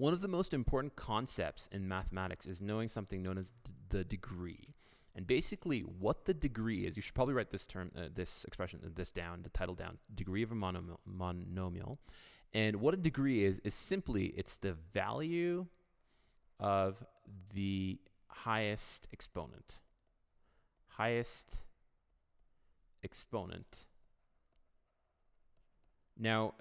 One of the most important concepts in mathematics is knowing something known as the degree. And basically what the degree is, you should probably write this term, this expression, this down, the title down, degree of a monomial. And what a degree is simply, it's the value of the highest exponent. Highest exponent. Now,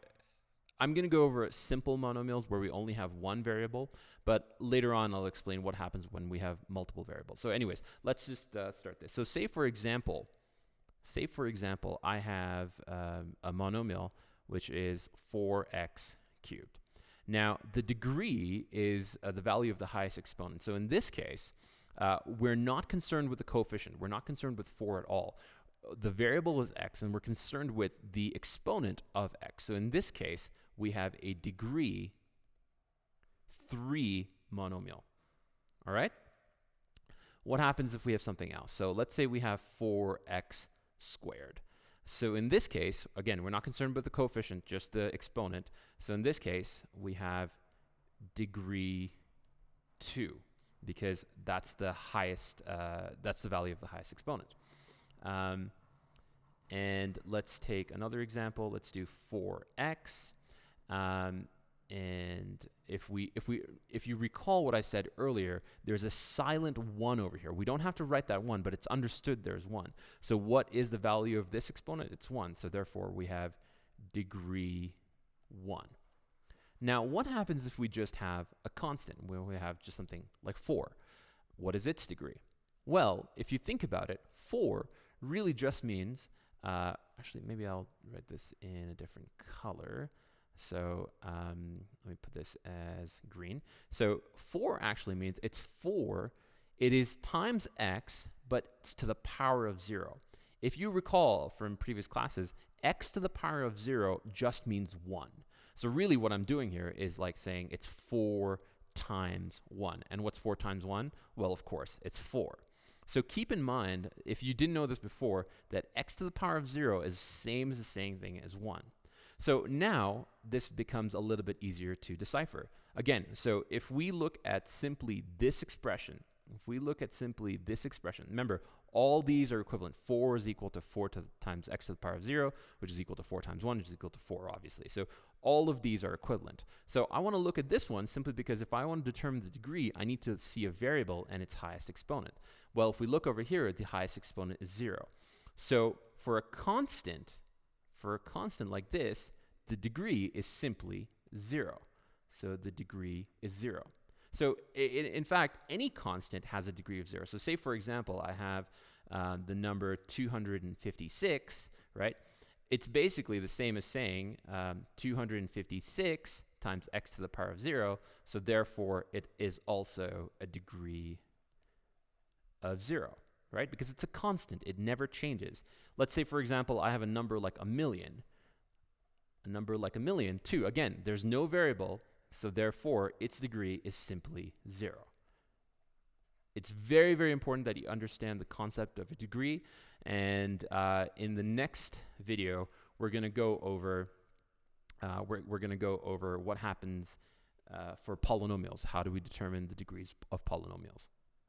I'm going to go over simple monomials where we only have one variable, but later on I'll explain what happens when we have multiple variables. So anyways, let's just start this. So say for example, I have a monomial which is 4x cubed. Now, the degree is the value of the highest exponent. So in this case, we're not concerned with the coefficient. We're not concerned with 4 at all. The variable is x, and we're concerned with the exponent of x. So in this case, we have a degree 3 monomial. All right? What happens if we have something else? So let's say we have 4x squared. So in this case, again, we're not concerned with the coefficient, just the exponent. So in this case, we have degree 2, because that's the highest, that's the value of the highest exponent. And let's take another example. Let's do 4x. And if you recall what I said earlier, there's a silent 1 over here. We don't have to write that 1, but it's understood there's 1. So what is the value of this exponent? It's 1. So therefore, we have degree 1. Now, what happens if we just have a constant, where we have just something like 4? What is its degree? Well, if you think about it, 4 really just means, actually, maybe I'll write this in a different color. So let me put this as green. So 4 actually means it's 4. It is times x, but it's to the power of 0. If you recall from previous classes, x to the power of 0 just means 1. So really what I'm doing here is like saying it's 4 times 1. And what's 4 times 1? Well, of course, it's 4. So keep in mind, if you didn't know this before, that x to the power of 0 is the same as the same thing as 1. So now this becomes a little bit easier to decipher. Again, so if we look at simply this expression, remember, all these are equivalent. 4 is equal to 4 times x to the power of 0, which is equal to 4 times 1, which is equal to 4, obviously. So all of these are equivalent. So I want to look at this one simply because if I want to determine the degree, I need to see a variable and its highest exponent. Well, if we look over here, the highest exponent is 0. So for a constant like this, the degree is simply 0. So the degree is 0. So in fact, any constant has a degree of 0. So say, for example, I have the number 256, right? It's basically the same as saying 256 times x to the power of 0. So therefore, it is also a degree of 0, right? Because it's a constant. It never changes. Let's say, for example, I have a number like a million. A number like a million, too. Again, there's no variable, so therefore, its degree is simply 0. It's very, very important that you understand the concept of a degree. And in the next video, we're going to go over what happens for polynomials. How do we determine the degrees of polynomials?